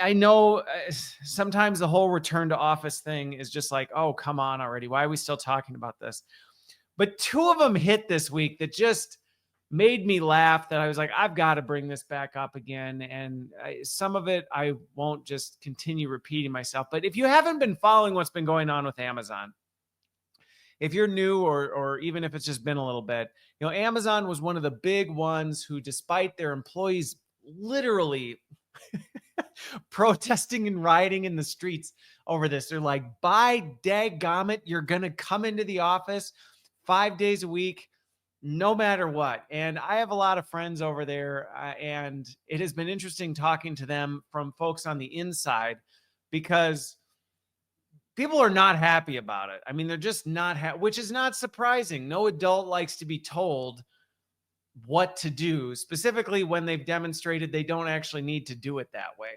I know sometimes the whole return to office thing is just like, oh, come on already. Why are we still talking about this? But two of them hit this week that just made me laugh, that I was like, I've got to bring this back up again. And some of it, I won't just continue repeating myself. But if you haven't been following what's been going on with Amazon, if you're new, or even if it's just been a little bit, Amazon was one of the big ones who, despite their employees literally protesting and rioting in the streets over this, they're like, by dadgummit, you're going to come into the office 5 days a week, no matter what. And I have a lot of friends over there, and it has been interesting talking to them from folks on the inside, because people are not happy about it. I mean, they're just not which is not surprising. No adult likes to be told what to do, specifically when they've demonstrated they don't actually need to do it that way.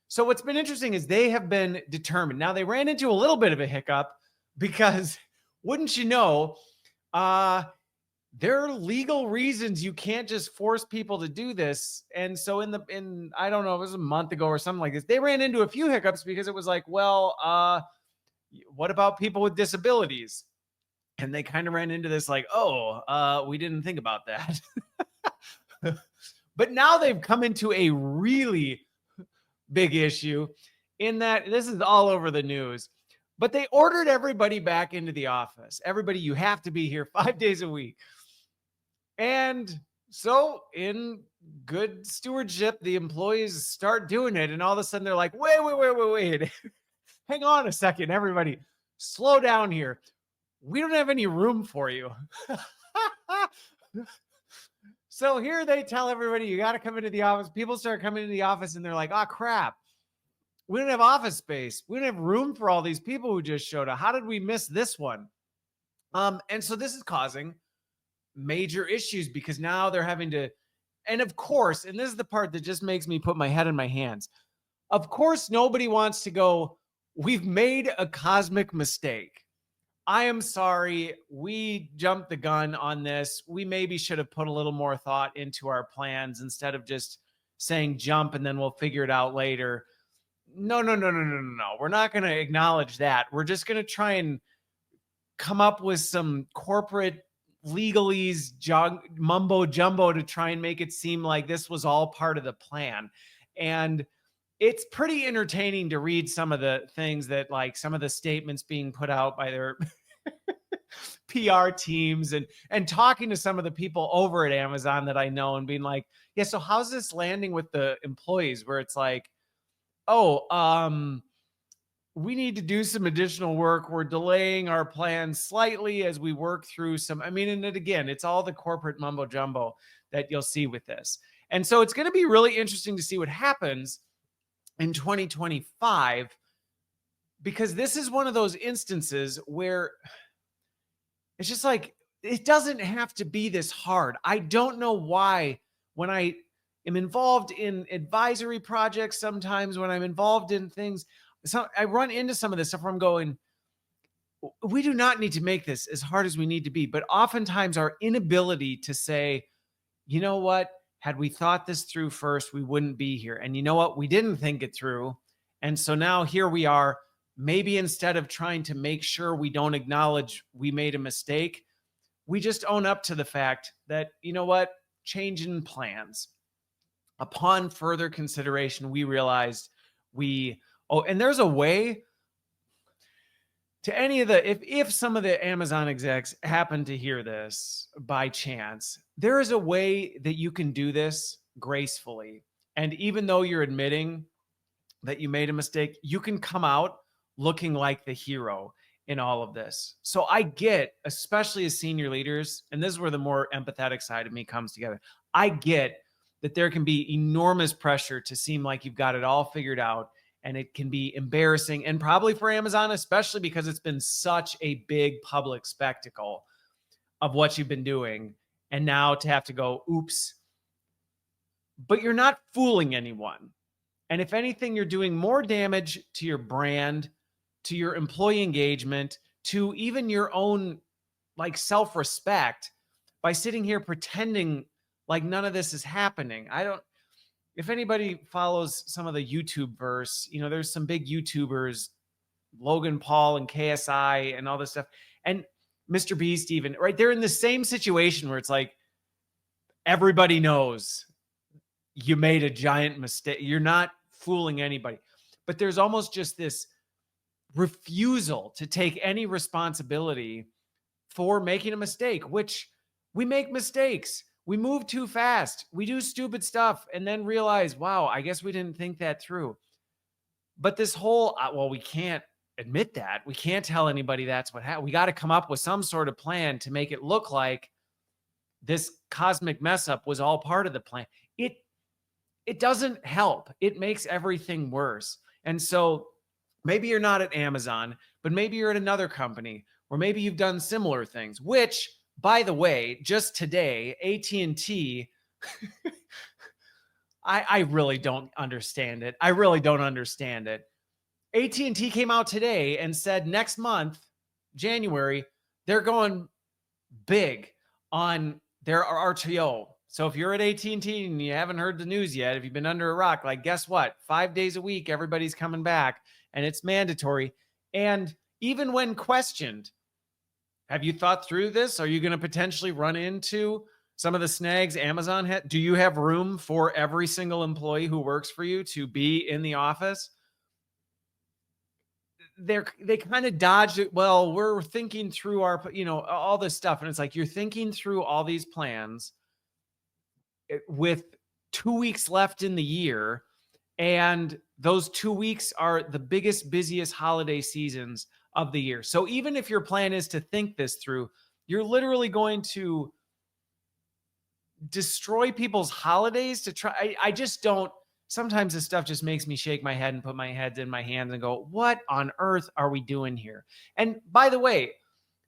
So what's been interesting is they have been determined. Now, they ran into a little bit of a hiccup because, wouldn't you know, there are legal reasons you can't just force people to do this. And so in I don't know, it was a month ago or something like this, they ran into a few hiccups because it was like, well, what about people with disabilities? And they kind of ran into this like, oh, we didn't think about that. But now they've come into a really big issue in that this is all over the news. But they ordered everybody back into the office. Everybody, you have to be here 5 days a week. And so in good stewardship, the employees start doing it. And all of a sudden they're like, wait. Hang on a second, everybody. Slow down here. We don't have any room for you. So here they tell everybody, you got to come into the office. People start coming into the office and they're like, oh, crap. We don't have office space. We don't have room for all these people who just showed up. How did we miss this one? And so this is causing major issues, because now they're having to, and of course, and this is the part that just makes me put my head in my hands. Of course, nobody wants to go, we've made a cosmic mistake. I am sorry. We jumped the gun on this. We maybe should have put a little more thought into our plans instead of just saying jump and then we'll figure it out later. No. We're not going to acknowledge that. We're just going to try and come up with some corporate legalese mumbo jumbo to try and make it seem like this was all part of the plan. And it's pretty entertaining to read some of the things that, like, some of the statements being put out by their PR teams, and talking to some of the people over at Amazon that I know and being like, yeah, so how's this landing with the employees, where it's like, oh, we need to do some additional work. We're delaying our plans slightly as we work through some, I mean, and again, it's all the corporate mumbo jumbo that you'll see with this. And so it's going to be really interesting to see what happens in 2025, because this is one of those instances where it's just like, it doesn't have to be this hard. I don't know why, when I am involved in advisory projects, sometimes when I'm involved in things, so I run into some of this stuff where I'm going, we do not need to make this as hard as we need to be. But oftentimes our inability to say, you know what, had we thought this through first, we wouldn't be here. And you know what, we didn't think it through. And so now here we are. Maybe instead of trying to make sure we don't acknowledge we made a mistake, we just own up to the fact that, you know what, change in plans. Upon further consideration, we realized and there's a way to any of the, if some of the Amazon execs happen to hear this by chance, there is a way that you can do this gracefully. And even though you're admitting that you made a mistake, you can come out looking like the hero in all of this. So I get, especially as senior leaders, and this is where the more empathetic side of me comes together, I get that there can be enormous pressure to seem like you've got it all figured out. And it can be embarrassing, and probably for Amazon, especially because it's been such a big public spectacle of what you've been doing. And now to have to go, oops. But you're not fooling anyone. And if anything, you're doing more damage to your brand, to your employee engagement, to even your own like self-respect by sitting here pretending like none of this is happening. if anybody follows some of the YouTube verse, there's some big YouTubers, Logan Paul and KSI and all this stuff, and Mr. Beast even, right? They're in the same situation where it's like, everybody knows you made a giant mistake. You're not fooling anybody. But there's almost just this refusal to take any responsibility for making a mistake, which we make mistakes. We move too fast. We do stupid stuff and then realize, wow, I guess we didn't think that through. But this whole, well, we can't admit that. We can't tell anybody that's what happened. We got to come up with some sort of plan to make it look like this cosmic mess up was all part of the plan. It doesn't help. It makes everything worse. And so maybe you're not at Amazon, but maybe you're at another company, or maybe you've done similar things, which, by the way, just today, AT&T, I really don't understand it. I really don't understand it. AT&T came out today and said next month, January, they're going big on their RTO. So if you're at AT&T and you haven't heard the news yet, if you've been under a rock, like, guess what? 5 days a week, everybody's coming back and it's mandatory. And even when questioned, have you thought through this? Are you going to potentially run into some of the snags Amazon had? Do you have room for every single employee who works for you to be in the office? They kind of dodged it. Well, we're thinking through our, all this stuff. And it's like, you're thinking through all these plans with 2 weeks left in the year. And those 2 weeks are the biggest, busiest holiday seasons of the year. So even if your plan is to think this through, you're literally going to destroy people's holidays to try. I just don't. Sometimes this stuff just makes me shake my head and put my head in my hands and go, what on earth are we doing here? And by the way,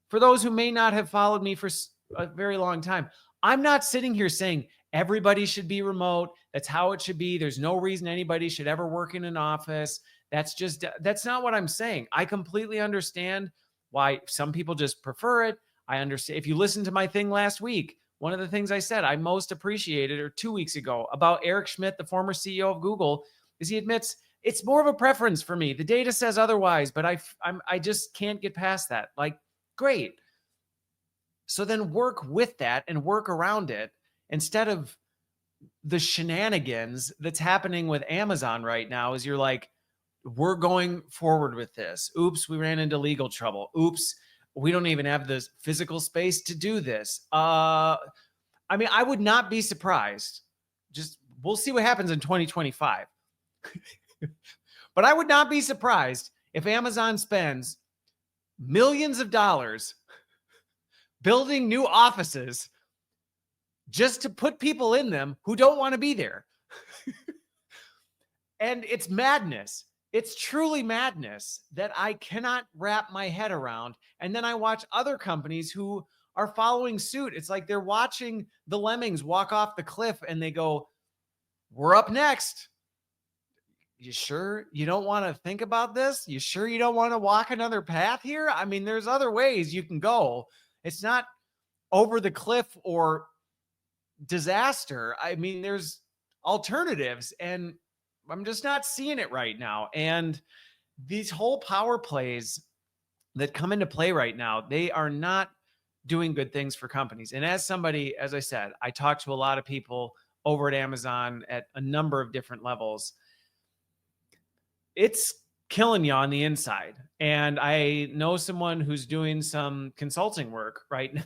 for those who may not have followed me for a very long time, I'm not sitting here saying everybody should be remote. That's how it should be. There's no reason anybody should ever work in an office. That's not what I'm saying. I completely understand why some people just prefer it. I understand. If you listened to my thing last week, one of the things I said I most appreciated, or 2 weeks ago, about Eric Schmidt, the former CEO of Google, is he admits it's more of a preference for me. The data says otherwise, but I just can't get past that. Like, great. So then work with that and work around it instead of the shenanigans that's happening with Amazon right now. Is you're like, we're going forward with this. Oops, we ran into legal trouble. Oops, we don't even have the physical space to do this. I mean, I would not be surprised. We'll see what happens in 2025. But I would not be surprised if Amazon spends millions of dollars building new offices just to put people in them who don't want to be there. And it's madness. It's truly madness that I cannot wrap my head around. And then I watch other companies who are following suit. It's like they're watching the lemmings walk off the cliff and they go, we're up next. You sure you don't want to think about this? You sure you don't want to walk another path here? I mean, there's other ways you can go. It's not over the cliff or disaster. I mean, there's alternatives, and I'm just not seeing it right now. And these whole power plays that come into play right now, they are not doing good things for companies. And as somebody, as I said, I talk to a lot of people over at Amazon at a number of different levels. It's killing you on the inside. And I know someone who's doing some consulting work right now.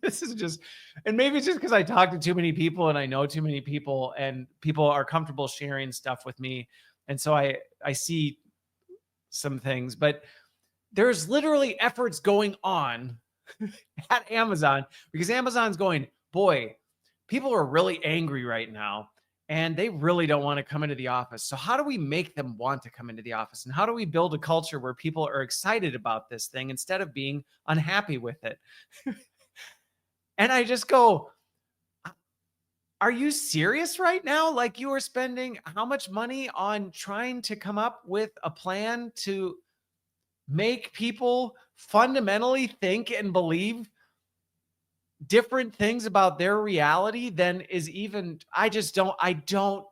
This is just, and maybe it's just because I talk to too many people and I know too many people and people are comfortable sharing stuff with me. And so I see some things, but there's literally efforts going on at Amazon because Amazon's going, boy, people are really angry right now and they really don't want to come into the office. So how do we make them want to come into the office? And how do we build a culture where people are excited about this thing instead of being unhappy with it? And I just go, are you serious right now? Like, you are spending how much money on trying to come up with a plan to make people fundamentally think and believe different things about their reality than is even, I don't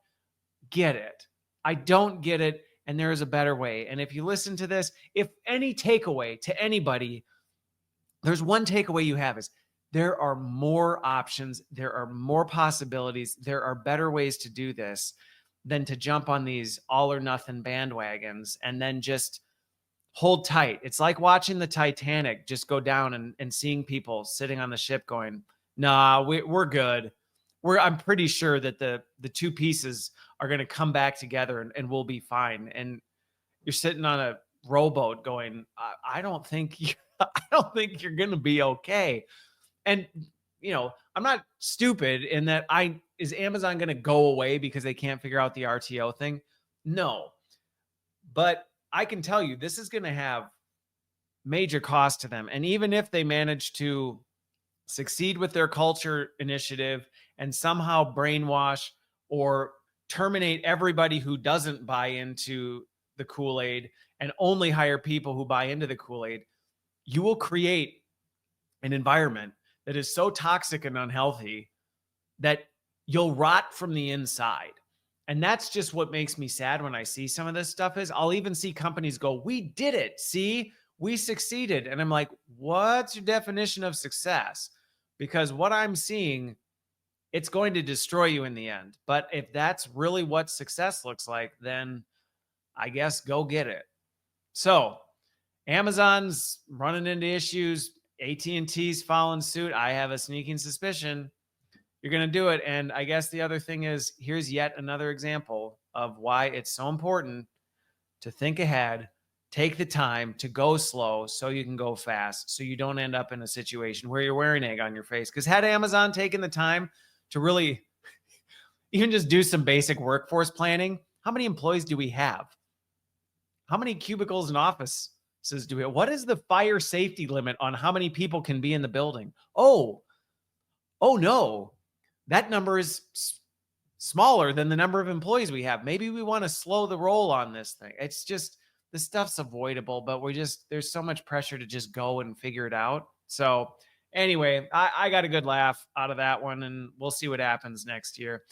get it. I don't get it. And there is a better way. And if you listen to this, if any takeaway to anybody, there's one takeaway you have is there are more options. There are more possibilities. There are better ways to do this than to jump on these all or nothing bandwagons and then just hold tight. It's like watching the Titanic just go down and seeing people sitting on the ship going, nah, we're good. I'm pretty sure that the two pieces are going to come back together and we'll be fine. And you're sitting on a rowboat going, I don't think I don't think you're going to be okay. And I'm not stupid in that is Amazon going to go away because they can't figure out the RTO thing? No. But I can tell you this is going to have major cost to them. And even if they manage to succeed with their culture initiative and somehow brainwash or terminate everybody who doesn't buy into the Kool-Aid and only hire people who buy into the Kool-Aid, you will create an environment that is so toxic and unhealthy that you'll rot from the inside. And that's just what makes me sad when I see some of this stuff is I'll even see companies go, we did it. See, we succeeded. And I'm like, what's your definition of success? Because what I'm seeing, it's going to destroy you in the end. But if that's really what success looks like, then I guess go get it. So Amazon's running into issues. AT&T's following suit. I have a sneaking suspicion you're going to do it. And I guess the other thing is, here's yet another example of why it's so important to think ahead, take the time to go slow so you can go fast, so you don't end up in a situation where you're wearing egg on your face. Because had Amazon taken the time to really even just do some basic workforce planning, how many employees do we have? How many cubicles and offices do we have? What is the fire safety limit on how many people can be in the building? Oh no. That number is smaller than the number of employees we have. Maybe we want to slow the roll on this thing. It's just, the stuff's avoidable, but there's so much pressure to just go and figure it out. So anyway, I got a good laugh out of that one, and we'll see what happens next year.